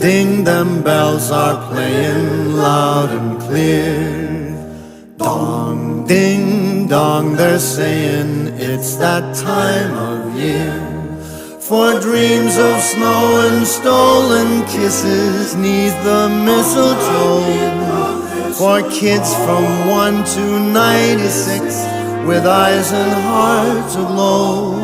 ding, them bells are playing loud and clear. Dong, ding, dong, they're saying it's that time of year. For dreams of snow and stolen kisses neath the mistletoe. For kids from 1 to 96 with eyes and hearts aglow.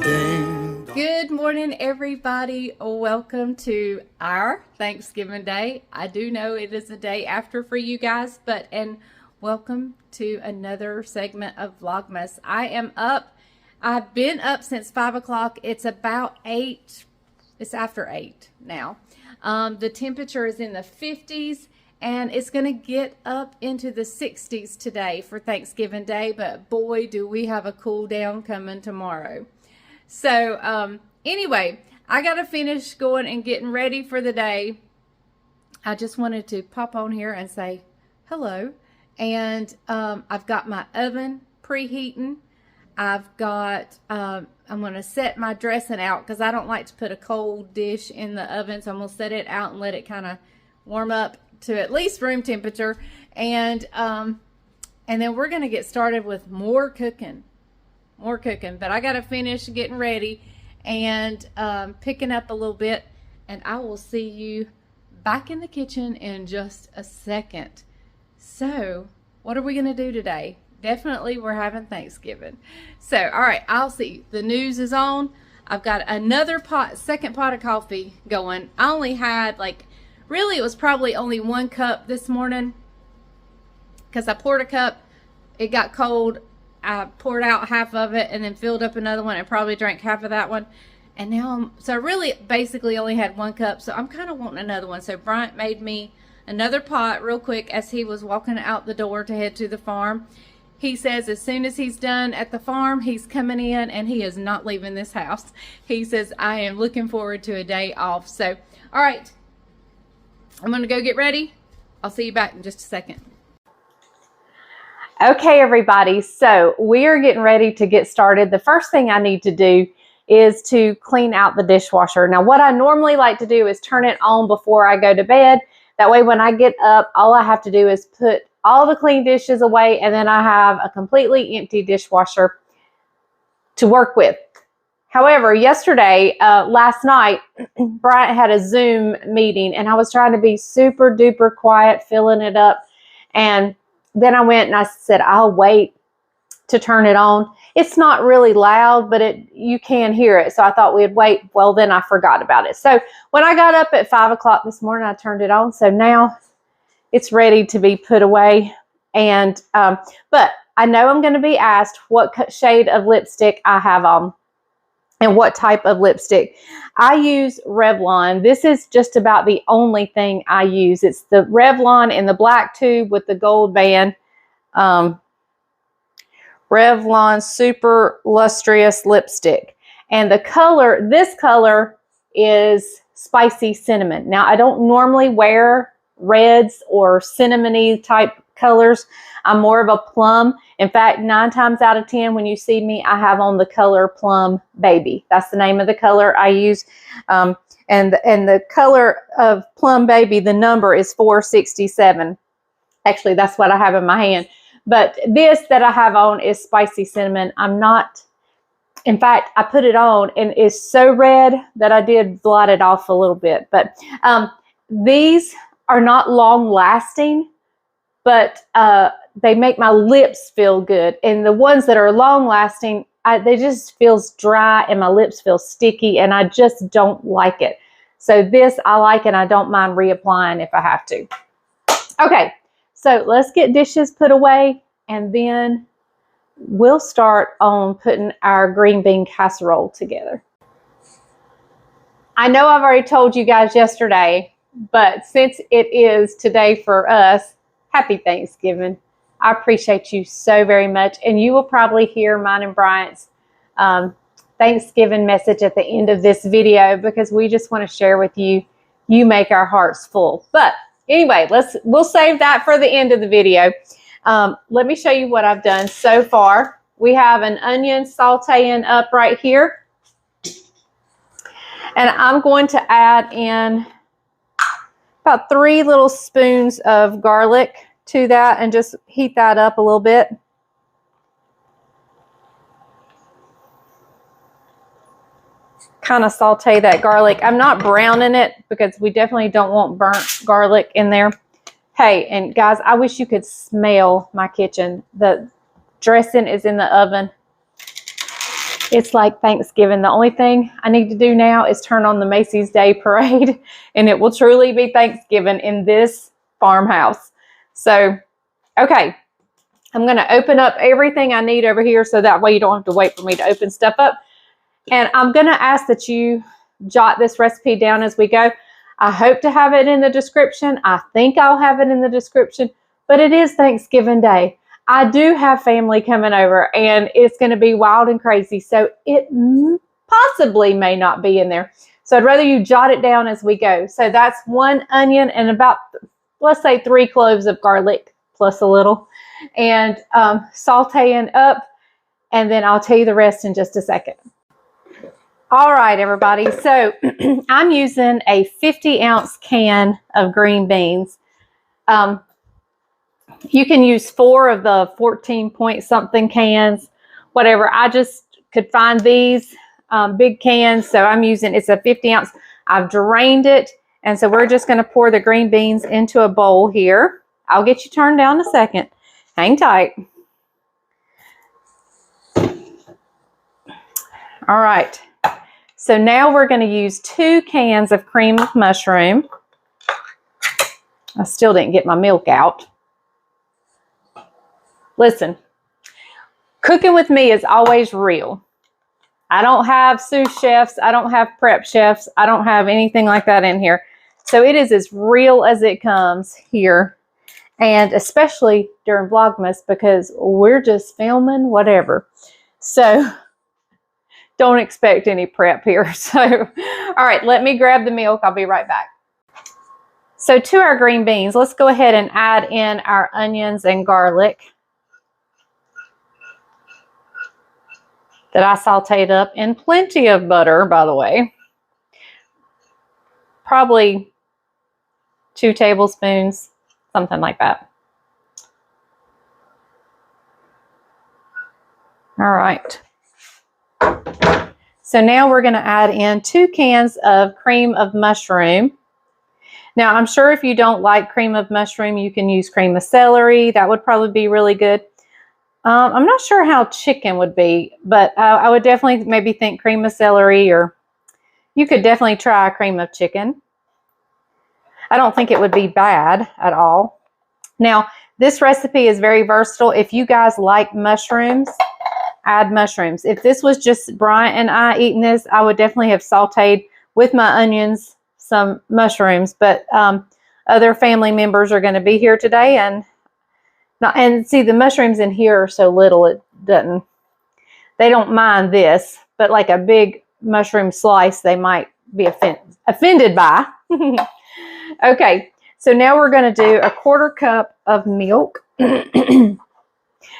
Ding. Good morning, everybody. Welcome to our Thanksgiving Day. I do know it is the day after for you guys, and welcome to another segment of Vlogmas. I am up. I've been up since 5 o'clock. It's about 8. It's after 8 now. The temperature is in the 50s, and it's going to get up into the 60s today for Thanksgiving Day. But boy, do we have a cool down coming tomorrow. So anyway, I got to finish going and getting ready for the day. I just wanted to pop on here and say hello. And I've got my oven preheating. I've got, I'm going to set my dressing out because I don't like to put a cold dish in the oven. So I'm going to set it out and let it kind of warm up to at least room temperature. And then we're going to get started with more cooking. But I got to finish getting ready and picking up a little bit. And I will see you back in the kitchen in just a second. So what are we going to do today? Definitely we're having Thanksgiving. So, all right, I'll see. The news is on. I've got another second pot of coffee going. I only had really it was probably only 1 cup this morning because I poured a cup. It got cold. I poured out half of it and then filled up another one and probably drank half of that one. And now so I really basically only had 1 cup. So I'm kind of wanting another one. So Bryant made me another pot real quick as he was walking out the door to head to the farm. He says as soon as he's done at the farm, he's coming in and he is not leaving this house. He says, I am looking forward to a day off. So, all right, I'm going to go get ready. I'll see you back in just a second. Okay, everybody. So we are getting ready to get started. The first thing I need to do is to clean out the dishwasher. Now, what I normally like to do is turn it on before I go to bed. That way, when I get up, all I have to do is put all the clean dishes away, and then I have a completely empty dishwasher to work with. However, yesterday, last night, Bryant had a Zoom meeting, and I was trying to be super duper quiet, filling it up. And then I went and I said, I'll wait to turn it on. It's not really loud, but you can hear it. So I thought we'd wait. Well, then I forgot about it. So when I got up at 5 o'clock this morning, I turned it on. So now it's ready to be put away. And but I know I'm going to be asked what shade of lipstick I have on and what type of lipstick. I use Revlon. This is just about the only thing I use. It's the Revlon in the black tube with the gold band. Revlon Super Lustrous Lipstick. And the color, this color is Spicy Cinnamon. Now, I don't normally wear reds or cinnamony type colors. I'm more of a plum. In fact, 9 times out of 10 when you see me, I have on the color Plum Baby. That's the name of the color I use. And the color of Plum Baby, the number is 467. Actually, that's what I have in my hand. But this that I have on is Spicy Cinnamon. In fact, I put it on and it's so red that I did blot it off a little bit. But these are not long lasting, but they make my lips feel good. And the ones that are long lasting, they just feels dry and my lips feel sticky and I just don't like it. So this I like and I don't mind reapplying if I have to. Okay, so let's get dishes put away and then we'll start on putting our green bean casserole together. I know I've already told you guys yesterday, but since it is today for us, happy Thanksgiving. I appreciate you so very much. And you will probably hear mine and Bryant's Thanksgiving message at the end of this video because we just want to share with you. You make our hearts full. But anyway, we'll save that for the end of the video. Let me show you what I've done so far. We have an onion sauteing up right here. And I'm going to add in about 3 little spoons of garlic to that and just heat that up a little bit. Kind of saute that garlic. I'm not browning it because we definitely don't want burnt garlic in there. Hey, and guys, I wish you could smell my kitchen. The dressing is in the oven. It's like Thanksgiving. The only thing I need to do now is turn on the Macy's Day Parade, and it will truly be Thanksgiving in this farmhouse. So, okay, I'm going to open up everything I need over here so that way you don't have to wait for me to open stuff up. And I'm going to ask that you jot this recipe down as we go. I hope to have it in the description. I think I'll have it in the description, but it is Thanksgiving Day. I do have family coming over, and it's going to be wild and crazy, so it possibly may not be in there. So I'd rather you jot it down as we go. So that's 1 onion and about, let's say, 3 cloves of garlic plus a little, and sauteing up, and then I'll tell you the rest in just a second. All right, everybody. So I'm using a 50-ounce can of green beans. You can use 4 of the 14-point-something cans, whatever. I just could find these big cans, so I'm using, it's a 50-ounce. I've drained it, and so we're just going to pour the green beans into a bowl here. I'll get you turned down in a second. Hang tight. All right. So now we're going to use 2 cans of cream of mushroom. I still didn't get my milk out. Listen, cooking with me is always real. I don't have sous chefs. I don't have prep chefs. I don't have anything like that in here. So it is as real as it comes here. And especially during Vlogmas because we're just filming whatever. So don't expect any prep here. So, all right, let me grab the milk. I'll be right back. So to our green beans, let's go ahead and add in our onions and garlic that I sauteed up in plenty of butter, by the way. Probably 2 tablespoons, something like that. All right. So now we're going to add in 2 cans of cream of mushroom. Now, I'm sure if you don't like cream of mushroom, you can use cream of celery. That would probably be really good. I'm not sure how chicken would be, but I would definitely maybe think cream of celery, or you could definitely try a cream of chicken. I don't think it would be bad at all. Now, this recipe is very versatile. If you guys like mushrooms, add mushrooms. If this was just Bryant and I eating this, I would definitely have sauteed with my onions some mushrooms, but other family members are going to be here today, and see, the mushrooms in here are so little they don't mind this, but like a big mushroom slice they might be offended by. Okay, so now we're going to do a 1/4 cup of milk.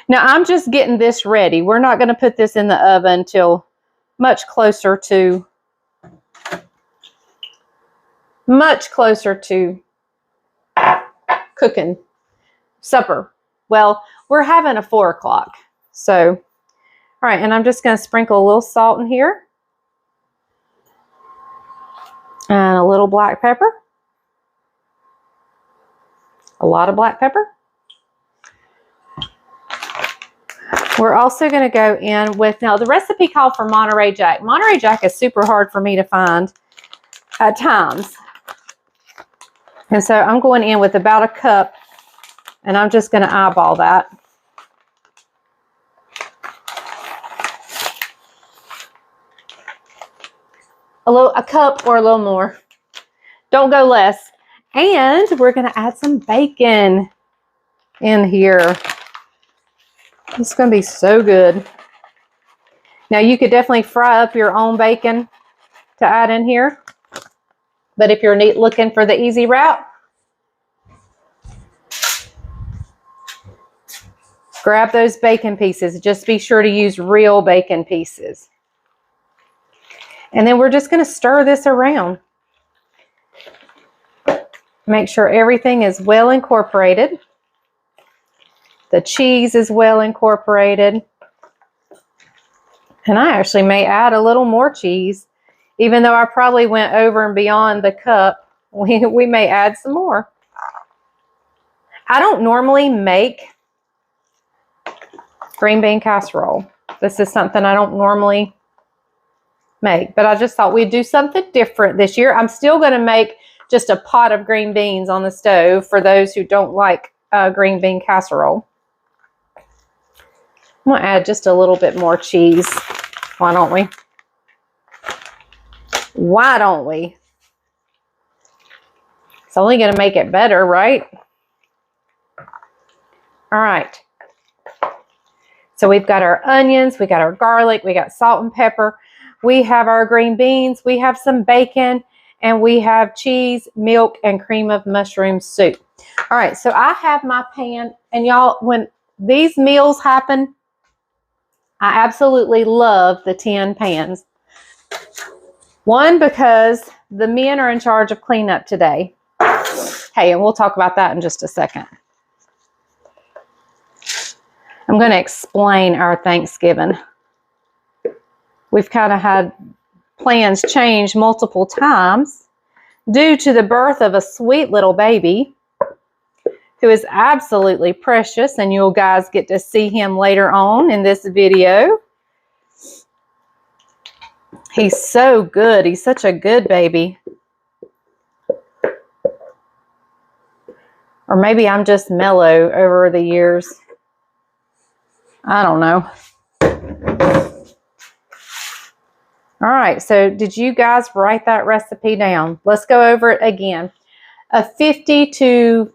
Now I'm just getting this ready. We're not going to put this in the oven until much closer to cooking supper. Well, we're having a 4 o'clock. So, all right, and I'm just going to sprinkle a little salt in here. And a little black pepper. A lot of black pepper. We're also going to go in with, now the recipe called for Monterey Jack. Monterey Jack is super hard for me to find at times. And so I'm going in with about 1 cup, and I'm just going to eyeball that. A cup or a little more. Don't go less. And we're going to add some bacon in here. It's going to be so good. Now you could definitely fry up your own bacon to add in here. But if you're looking for the easy route, grab those bacon pieces. Just be sure to use real bacon pieces. And then we're just going to stir this around. Make sure everything is well incorporated. The cheese is well incorporated. And I actually may add a little more cheese. Even though I probably went over and beyond the cup, we may add some more. I don't normally make green bean casserole. This is something I don't normally make, but I just thought we'd do something different this year. I'm still going to make just a pot of green beans on the stove for those who don't like green bean casserole. I'm going to add just a little bit more cheese. Why don't we? Why don't we? It's only going to make it better, right? All right. So we've got our onions, we got our garlic, we got salt and pepper. We have our green beans, we have some bacon, and we have cheese, milk, and cream of mushroom soup. All right, so I have my pan, and y'all, when these meals happen, I absolutely love the tin pans. One, because the men are in charge of cleanup today. Hey, and we'll talk about that in just a second. I'm going to explain our Thanksgiving. We've kind of had plans change multiple times due to the birth of a sweet little baby who is absolutely precious, and you'll guys get to see him later on in this video. He's so good. He's such a good baby. Or maybe I'm just mellow over the years. I don't know. All right, so did you guys write that recipe down? Let's go over it again. A 50 to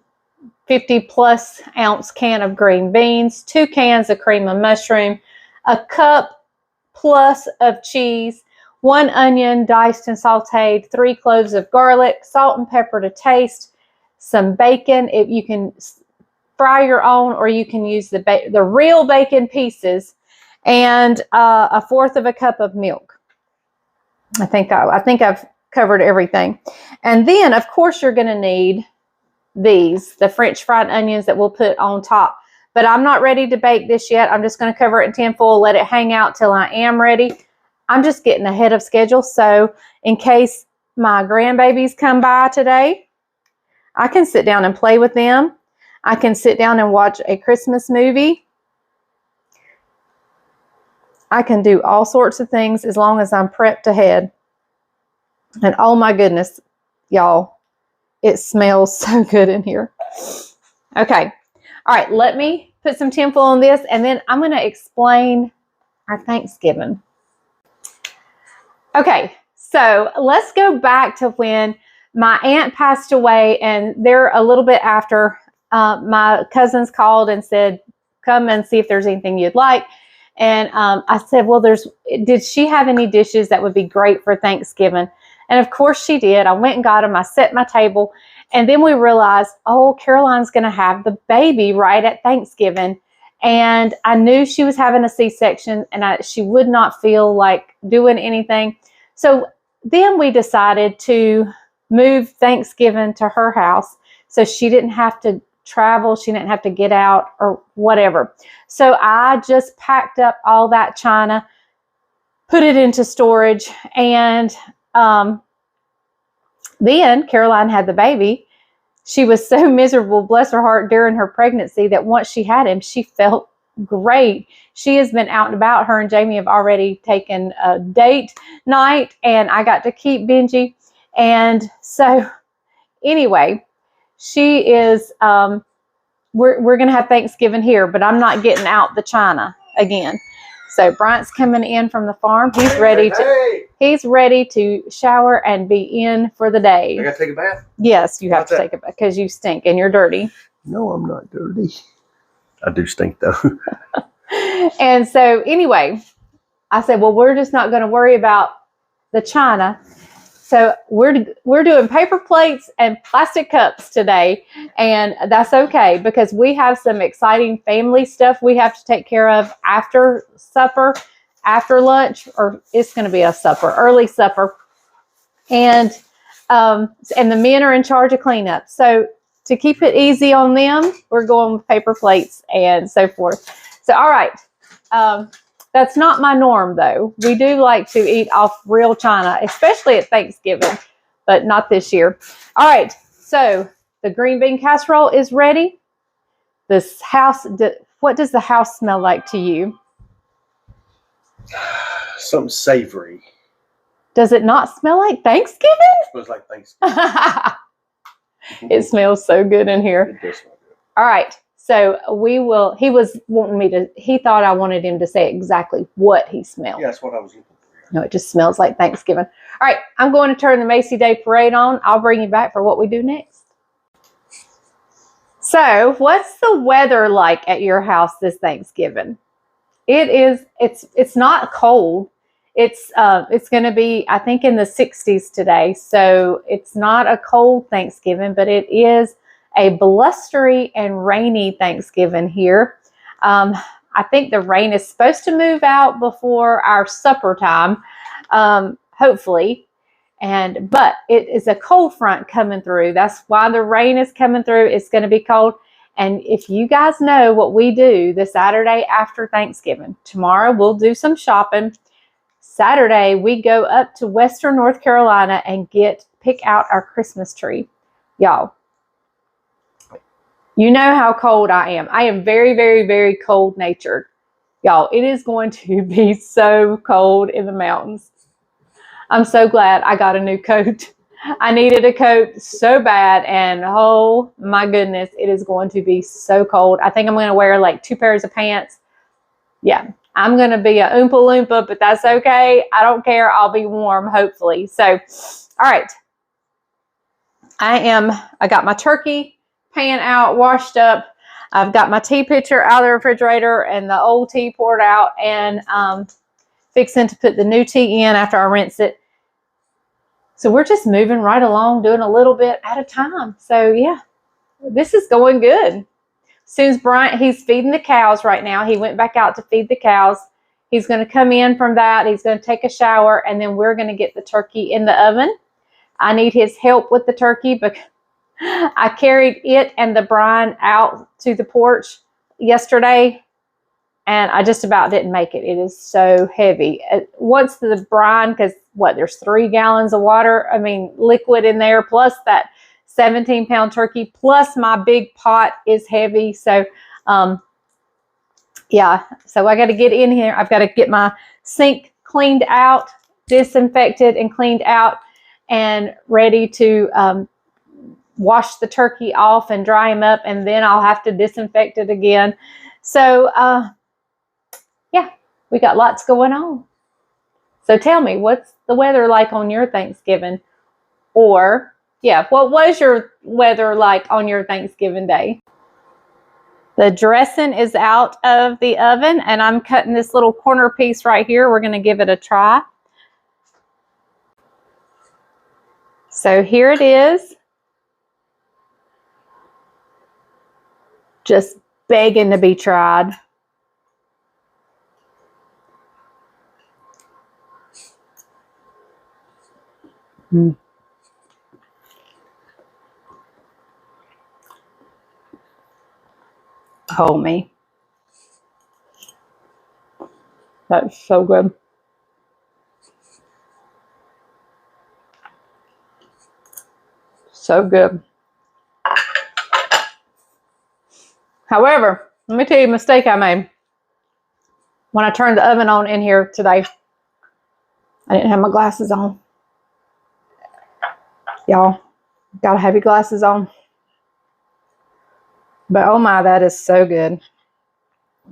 50 plus ounce can of green beans, 2 cans of cream of mushroom, a cup plus of cheese, 1 onion diced and sauteed, 3 cloves of garlic, salt and pepper to taste, some bacon. If you can fry your own, or you can use the real bacon pieces, and a 1/4 of a cup of milk. I think I've covered everything. And then, of course, you're going to need the French fried onions that we'll put on top. But I'm not ready to bake this yet. I'm just going to cover it in tin foil, let it hang out till I am ready. I'm just getting ahead of schedule. So in case my grandbabies come by today, I can sit down and play with them. I can sit down and watch a Christmas movie. I can do all sorts of things as long as I'm prepped ahead. And oh my goodness, y'all, it smells so good in here. Okay. All right, let me put some tinfoil on this, and then I'm going to explain our Thanksgiving. Okay, so let's go back to when my aunt passed away, and there a little bit after, my cousins called and said, come and see if there's anything you'd like. And I said, well, did she have any dishes that would be great for Thanksgiving? And of course she did. I went and got them. I set my table. And then we realized, oh, Caroline's going to have the baby right at Thanksgiving. And I knew she was having a C-section, and she would not feel like doing anything. So then we decided to move Thanksgiving to her house, so she didn't have to travel, she didn't have to get out or whatever. So I just packed up all that china, put it into storage, and then Caroline had the baby. She was so miserable, bless her heart, during her pregnancy, that once she had him, she felt great. She has been out and about. Her and Jamie have already taken a date night, and I got to keep Benji. And so anyway, she is, we're going to have Thanksgiving here, but I'm not getting out the china again. So Bryant's coming in from the farm. He's ready to shower and be in for the day. I got to take a bath? Yes, you have to take a bath because you stink and you're dirty. No, I'm not dirty. I do stink though. And so anyway, I said, well, we're just not going to worry about the china. So we're doing paper plates and plastic cups today, and that's okay because we have some exciting family stuff we have to take care of after supper, after lunch, or it's going to be a supper, early supper. And And the men are in charge of cleanup. So to keep it easy on them, we're going with paper plates and so forth. So, all right. That's not my norm, though. We do like to eat off real china, especially at Thanksgiving, but not this year. All right. So the green bean casserole is ready. This house, what does the house smell like to you? Something savory. Does it not smell like Thanksgiving? It smells like Thanksgiving. It smells so good in here. It does smell good. All right. So he was wanting me to, he thought I wanted him to say exactly what he smelled. Yeah, that's what I was looking for. No, it just smells like Thanksgiving. All right. I'm going to turn the Macy Day Parade on. I'll bring you back for what we do next. So what's the weather like at your house this Thanksgiving? It's not cold. It's going to be, I think, in the 60s today. So it's not a cold Thanksgiving, but it is a blustery and rainy Thanksgiving here. I think the rain is supposed to move out before our supper time, hopefully. But it is a cold front coming through. That's why the rain is coming through. It's going to be cold. And if you guys know what we do the Saturday after Thanksgiving, tomorrow we'll do some shopping. Saturday, we go up to Western North Carolina and pick out our Christmas tree. Y'all, you know how cold I am. I am very, very, very cold natured. Y'all, it is going to be so cold in the mountains. I'm so glad I got a new coat. I needed a coat so bad, and oh my goodness, it is going to be so cold. I think I'm going to wear like 2 pairs of pants. Yeah, I'm going to be a Oompa Loompa, but that's okay. I don't care. I'll be warm, hopefully. So, all right. I got my turkey pan out, washed up. I've got my tea pitcher out of the refrigerator and the old tea poured out, and fixing to put the new tea in after I rinse it. So we're just moving right along, doing a little bit at a time. So yeah, this is going good. As soon as Bryant, he's feeding the cows right now. He went back out to feed the cows. He's going to come in from that. He's going to take a shower, and then we're going to get the turkey in the oven. I need his help with the turkey because I carried it and the brine out to the porch yesterday, and I just about didn't make it. It is so heavy. Once the brine, because there's 3 gallons of water, liquid in there, plus that 17-pound turkey, plus my big pot is heavy. So, yeah, so I got to get in here. I've got to get my sink cleaned out, disinfected and cleaned out, and ready to wash the turkey off and dry him up, and then I'll have to disinfect it again. So, yeah, we got lots going on. So tell me, what's the weather like on your Thanksgiving? Or, yeah, what was your weather like on your Thanksgiving day? The dressing is out of the oven, and I'm cutting this little corner piece right here. We're going to give it a try. So here it is. Just begging to be tried. Hold me. That's so good. So good. However, let me tell you a mistake I made. When I turned the oven on in here today, I didn't have my glasses on. Y'all, gotta have your glasses on. But oh my, that is so good.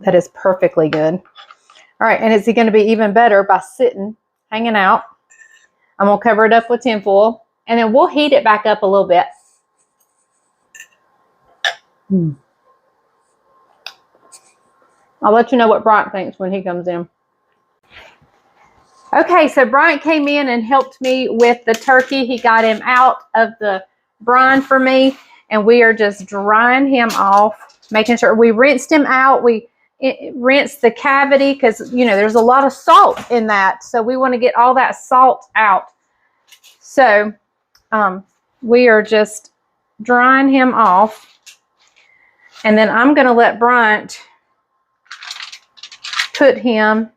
That is perfectly good. All right, and it's going to be even better by sitting, hanging out. I'm going to cover it up with tinfoil, and then we'll heat it back up a little bit. I'll let you know what Bryant thinks when he comes in. Okay, so Bryant came in and helped me with the turkey. He got him out of the brine for me, and we are just drying him off, making sure we rinsed him out. We rinsed the cavity because, you know, there's a lot of salt in that, so we want to get all that salt out. So we are just drying him off. And then I'm going to let Bryant put him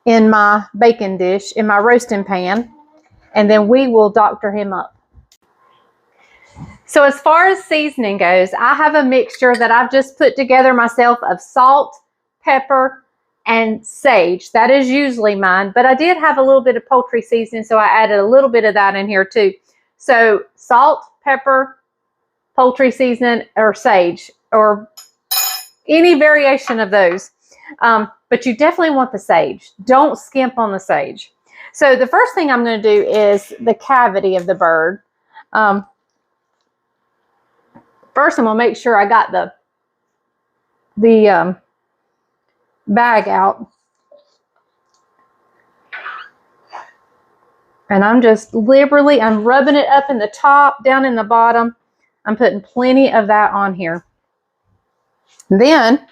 in my baking dish, in my roasting pan, and then we will doctor him up. So as far as seasoning goes, I have a mixture that I've just put together myself of salt, pepper, and sage. That is usually mine, but I did have a little bit of poultry seasoning, so I added a little bit of that in here too. So salt, pepper, poultry seasoning, or sage, or any variation of those. But you definitely want the sage. Don't skimp on the sage. So the first thing I'm going to do is the cavity of the bird. First, I'm going to make sure I got the bag out. And I'm just liberally, I'm rubbing it up in the top, down in the bottom. I'm putting plenty of that on here. Then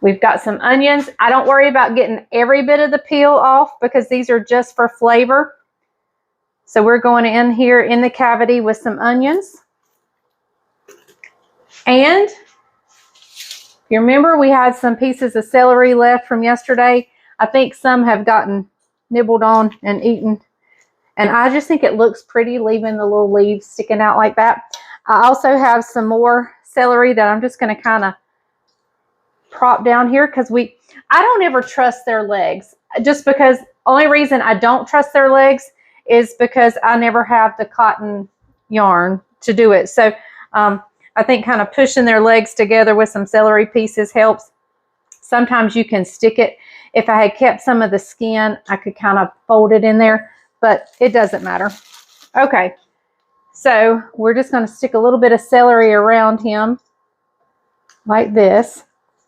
we've got some onions. I don't worry about getting every bit of the peel off because these are just for flavor. So we're going in here in the cavity with some onions. And if you remember, we had some pieces of celery left from yesterday. I think some have gotten nibbled on and eaten. And I just think it looks pretty, leaving the little leaves sticking out like that. I also have some more celery that I'm just going to kind of prop down here because I don't ever trust their legs, just because only reason I don't trust their legs is because I never have the cotton yarn to do it. So I think kind of pushing their legs together with some celery pieces helps. Sometimes you can stick it. If I had kept some of the skin, I could kind of fold it in there, but it doesn't matter. Okay, so we're just going to stick a little bit of celery around him like this.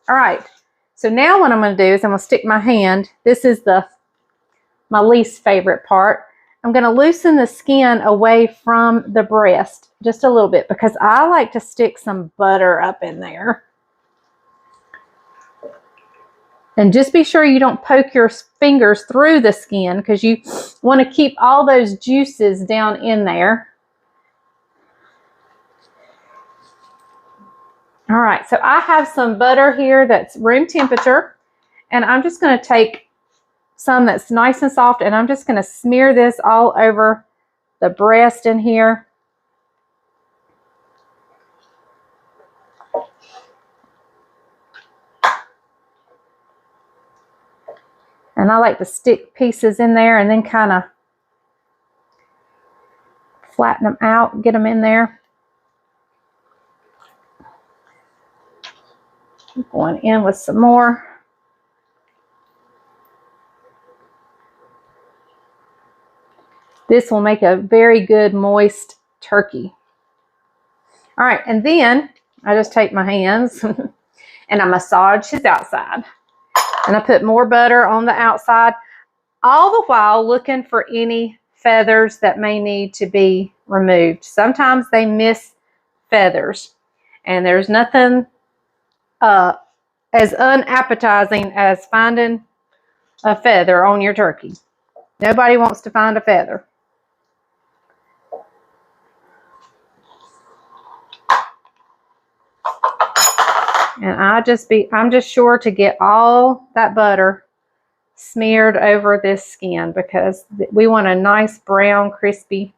All right, so now what I'm going to do is I'm going to stick my hand. This is my least favorite part. I'm going to loosen the skin away from the breast just a little bit because I like to stick some butter up in there. And just be sure you don't poke your fingers through the skin because you want to keep all those juices down in there. All right, so I have some butter here that's room temperature, and I'm just going to take some that's nice and soft, and I'm just going to smear this all over the breast in here. And I like to stick pieces in there and then kind of flatten them out, get them in there. Going in with some more. This will make a very good moist turkey. All right, and then I just take my hands and I massage his outside. And I put more butter on the outside, all the while looking for any feathers that may need to be removed. Sometimes they miss feathers, and there's nothing as unappetizing as finding a feather on your turkey. Nobody wants to find a feather. And I'm just sure to get all that butter smeared over this skin because we want a nice brown, crispy.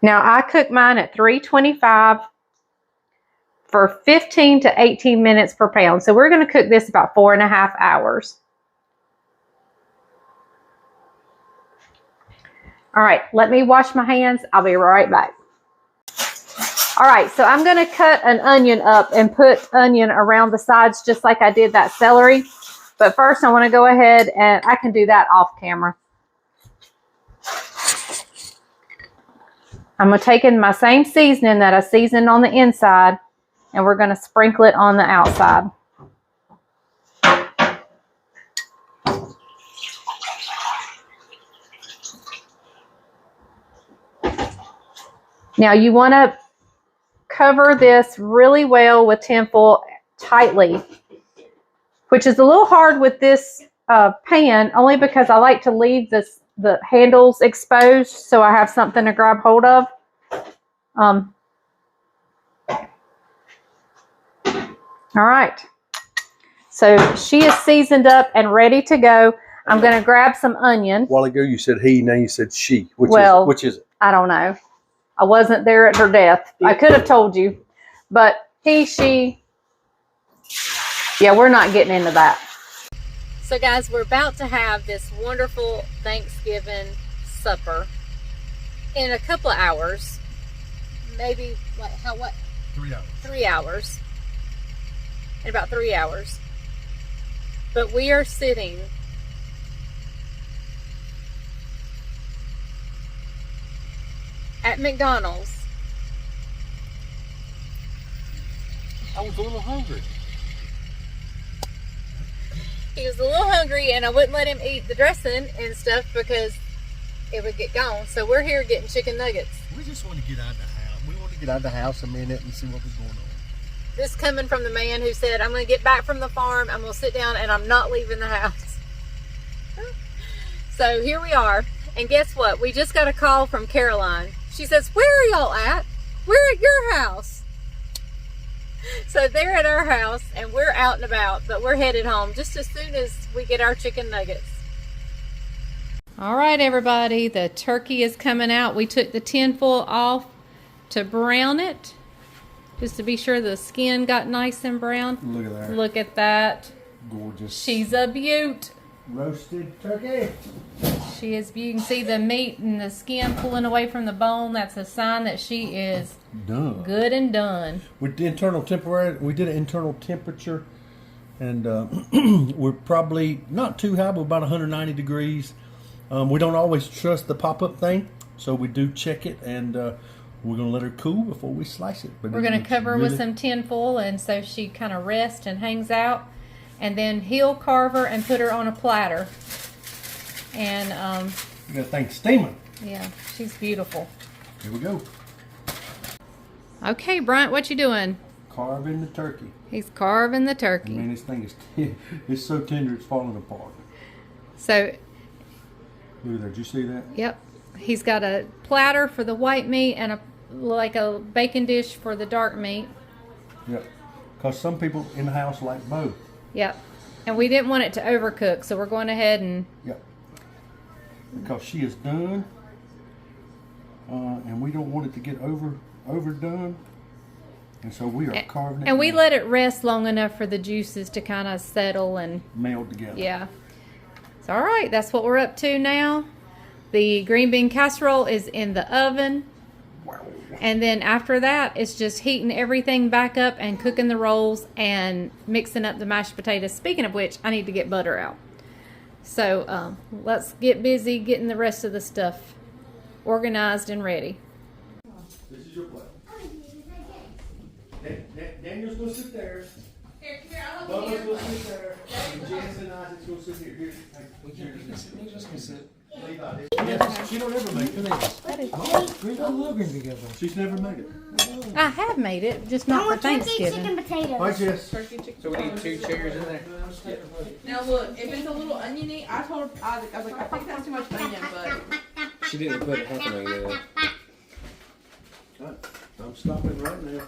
Now I cook mine at 325 for 15 to 18 minutes per pound. So we're going to cook this about 4.5 hours. All right, let me wash my hands. I'll be right back. All right, so I'm going to cut an onion up and put onion around the sides just like I did that celery. But first I want to go ahead and I can do that off camera. I'm going to take in my same seasoning that I seasoned on the inside and we're going to sprinkle it on the outside. Now you want to cover this really well with tinfoil tightly, which is a little hard with this pan only because I like to leave the handles exposed so I have something to grab hold of. All right. So she is seasoned up and ready to go. I'm going to grab some onion. A while ago you said he, now you said she. Which is it? I don't know. I wasn't there at her death. I could have told you. But he, she. Yeah, we're not getting into that. So guys, we're about to have this wonderful Thanksgiving supper in a couple of hours. Maybe, what? 3 hours. 3 hours. In about 3 hours. But we are sitting at McDonald's. I was a little hungry. He was a little hungry and I wouldn't let him eat the dressing and stuff because it would get gone. So we're here getting chicken nuggets. We just want to get out of the house. We want to get out of the house a minute and see what was going on. This coming from the man who said, I'm going to get back from the farm, I'm going to sit down, and I'm not leaving the house. So here we are. And guess what? We just got a call from Caroline. She says, where are y'all at? We're at your house. So they're at our house, and we're out and about, but we're headed home just as soon as we get our chicken nuggets. All right, everybody. The turkey is coming out. We took the tinfoil off to brown it, just to be sure the skin got nice and brown. Look at that. Look at that. Gorgeous. She's a beaut. Roasted turkey. She is. You can see the meat and the skin pulling away from the bone. That's a sign that she is Done. good and done. We did internal temperature, and we're probably not too high, but about 190 degrees. We don't always trust the pop-up thing, so we do check it, and we're going to let her cool before we slice it. But We're going to cover her with some tin foil, and so she kind of rests and hangs out. And then he'll carve her and put her on a platter. And we got that thing steaming. yeah, she's beautiful. Here we go. Okay, Bryant, what you doing? Carving the turkey. He's carving the I turkey. mean, this thing is it's so tender it's falling apart. So, Look at that. Did you see that? yep, he's got a platter for the white meat and a bacon dish for the dark meat. Yep. Because some people in the house like both. Yep. And we didn't want it to overcook, so we're going ahead and... Yep. Because she is done. And we don't want it to get overdone. And so we are carving it. And we let it rest long enough for the juices to kind of settle and... meld together. Yeah. So, all right, that's what we're up to now. The green bean casserole is in the oven. Wow. And then after that, it's just heating everything back up and cooking the rolls and mixing up the mashed potatoes. Speaking of which, I need to get butter out. So let's get busy getting the rest of the stuff organized and ready. This is your plate. Daniel's going to sit there. Here, I'll Bubba's going to sit there. And Janice and Isaac's going to sit here. Here. We're just going to sit. She don't ever make it. We're looking together. She's never made it. I have made it, just not for Thanksgiving. chicken potatoes. Hi, Jess. So we need 2 chairs in there. Now look, if it's a little oniony, I told Isaac, I was like, I think that's too much onion, but She didn't put half an onion in there. I'm stopping right now.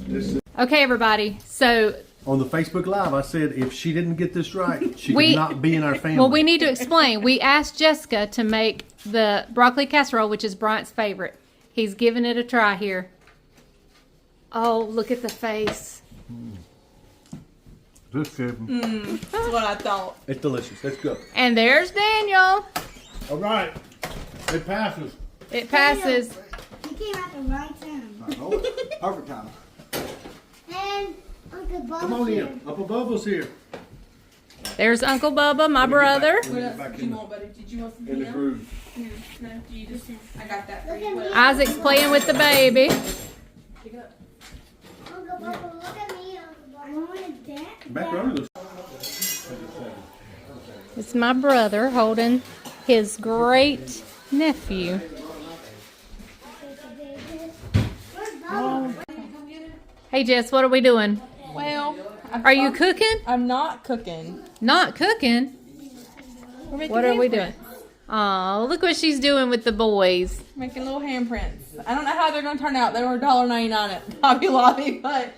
This is Okay, everybody. So on the Facebook Live, I said if she didn't get this right, she could not be in our family. well, we need to explain. We asked Jessica to make the broccoli casserole, which is Bryant's favorite. He's giving it a try here. Oh, look at the face. This good. that's what I thought. It's delicious. Let's go. And there's Daniel. All right. It passes. It passes. You came at the right time. Perfect time. And Uncle Bubba's Come on here. in. Uncle Bubba's here. There's Uncle Bubba, my brother. What else did you want, buddy? Did you want some In the peanut? groove. No, you just, I got that for Look you. at What me. else? Isaac's playing with the baby. Pick it up. Uncle Bubba, look at me, Uncle Bubba. I wanted that. Back under the. It's my brother holding his great nephew. Where's Bubba? Hey Jess, what are we doing? Well, Are you cooking? I'm not cooking. Not cooking? We're making What are we handprints. doing? Oh, look what she's doing with the boys. Making little handprints. I don't know how they're going to turn out. They were $1.99 at Hobby Lobby, but...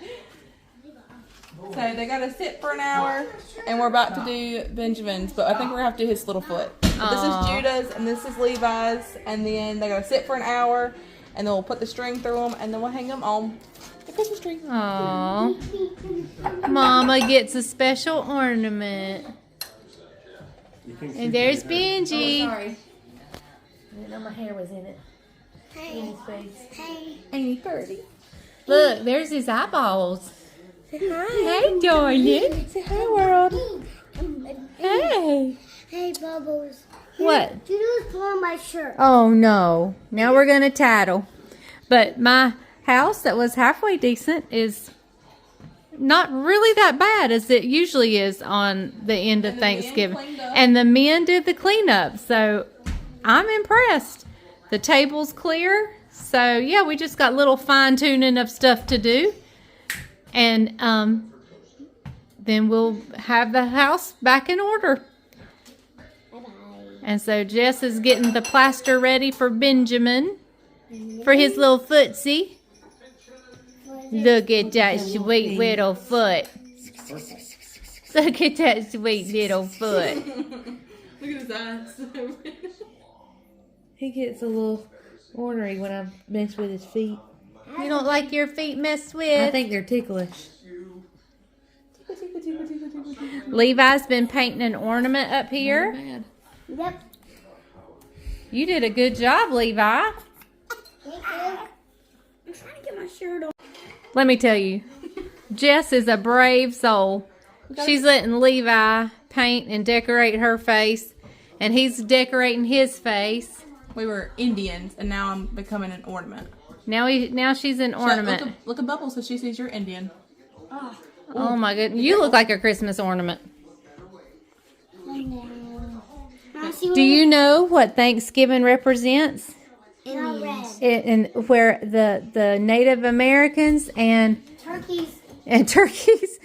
So they got to sit for an hour, and we're about to do Benjamin's, but I think we're going to have to do his little foot. But this is Judah's, and this is Levi's, and then they got to sit for an hour, and then we'll put the string through them, and then we'll hang them on the Christmas tree. Oh, Mama gets a special ornament. And there's Benji. Sorry. I didn't know my hair was in it. In his face. Hey. Ain't he pretty? Look, there's his eyeballs. Say hi. Hey, darling. Say hi, world. Hey. Hey, Bubbles. What? Judo's pulling my shirt. Oh, no. Now we're going to tattle. But my house that was halfway decent is not really that bad as it usually is on the end of Thanksgiving. And the men did the cleanup. So I'm impressed. The table's clear. So, yeah, we just got little fine-tuning of stuff to do. And then we'll have the house back in order. And so Jess is getting the plaster ready for Benjamin for his little footsie. Look at that sweet little foot. Look at that sweet little foot. Look at his eyes. He gets a little ornery when I mess with his feet. You don't like your feet messed with? I think they're ticklish. Levi's been painting an ornament up here. Bad. Yep. You did a good job, Levi. Thank you. I'm trying to get my shirt on. Let me tell you, Jess is a brave soul. She's letting Levi paint and decorate her face, and he's decorating his face. We were Indians, and now I'm becoming an ornament. Now she's an ornament. Look at Bubbles so she sees you're Indian. Oh my goodness, you look like a Christmas ornament. I know. Now see Do you know what Thanksgiving represents? Indians. And where the Native Americans and Turkeys turkeys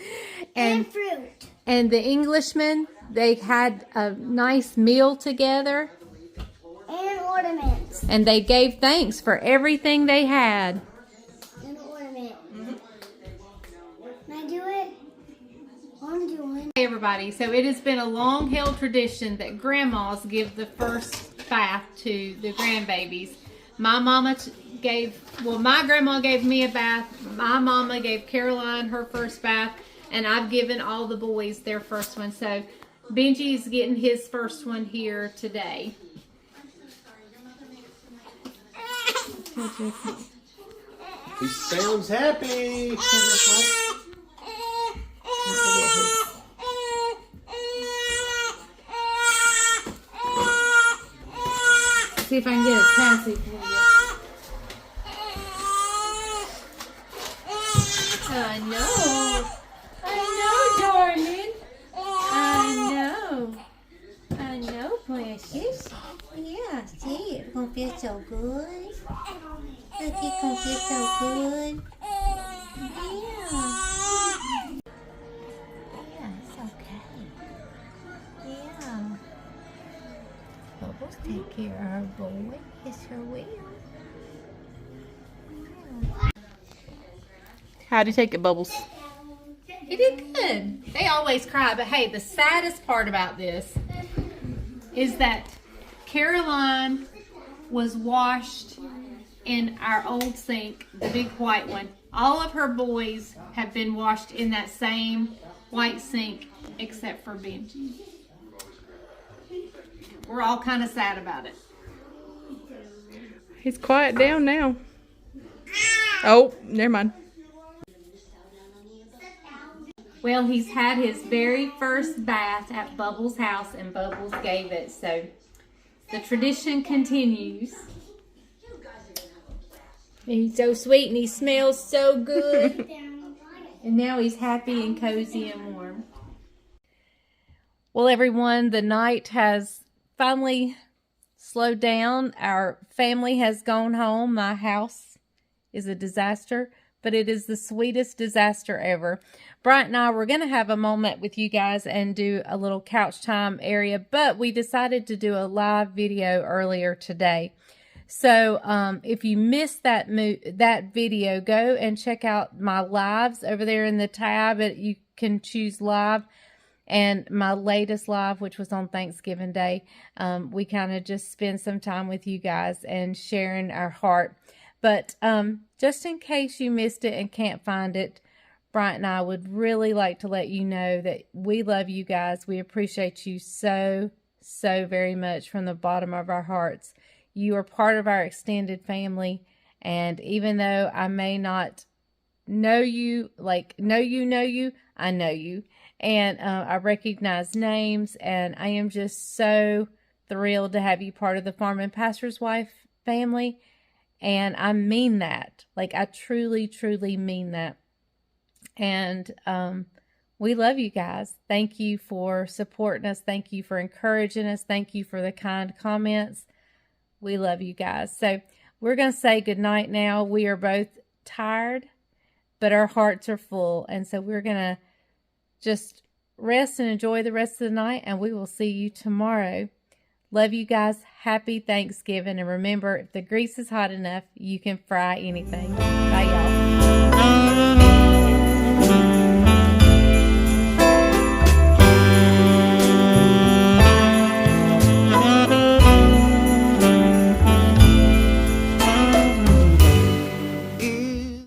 and and fruit. and the Englishmen, they had a nice meal together, And ornaments. and they gave thanks for everything they had. An ornament. Can I do it? I'm doing. Hey everybody, so it has been a long-held tradition that grandmas give the first bath to the grandbabies. My grandma gave me a bath. My mama gave Caroline her first bath, and I've given all the boys their first one. So Benji's getting his first one here today. He sounds happy. See if I can get it passy for you. I know, precious. Yeah, see, it's gonna feel so good. Look, it's gonna feel so good. Yeah, it's okay. Yeah. Bubbles take care of her boy. Yes, her will. How'd you take it, Bubbles? He did good. They always cry, but hey, the saddest part about this is that Caroline was washed in our old sink, the big white one. All of her boys have been washed in that same white sink except for Benji. We're all kind of sad about it. He's quiet down now. Oh, never mind. Well, he's had his very first bath at Bubbles' house, and Bubbles gave it. So the tradition continues. He's so sweet and he smells so good. And now he's happy and cozy and warm. Well, everyone, the night has finally slowed down. Our family has gone home. My house is a disaster. but it is the sweetest disaster ever. Bryant and I were going to have a moment with you guys and do a little couch time area, but we decided to do a live video earlier today. So if you missed that video, go and check out my lives over there in the tab. You can choose live. And my latest live, which was on Thanksgiving Day, we kind of just spend some time with you guys and sharing our heart. But just in case you missed it and can't find it, Bryant and I would really like to let you know that we love you guys. We appreciate you so, so very much from the bottom of our hearts. You are part of our extended family. And even though I may not know you, know you, I know you. And I recognize names, and I am just so thrilled to have you part of the Farm and Pastor's Wife family. And I mean that. I truly, truly mean that. And we love you guys. Thank you for supporting us. Thank you for encouraging us. Thank you for the kind comments. We love you guys. So we're going to say goodnight now. We are both tired, but our hearts are full. And so we're going to just rest and enjoy the rest of the night, and we will see you tomorrow. Love you guys. Happy Thanksgiving. And remember, if the grease is hot enough, you can fry anything. Bye, y'all.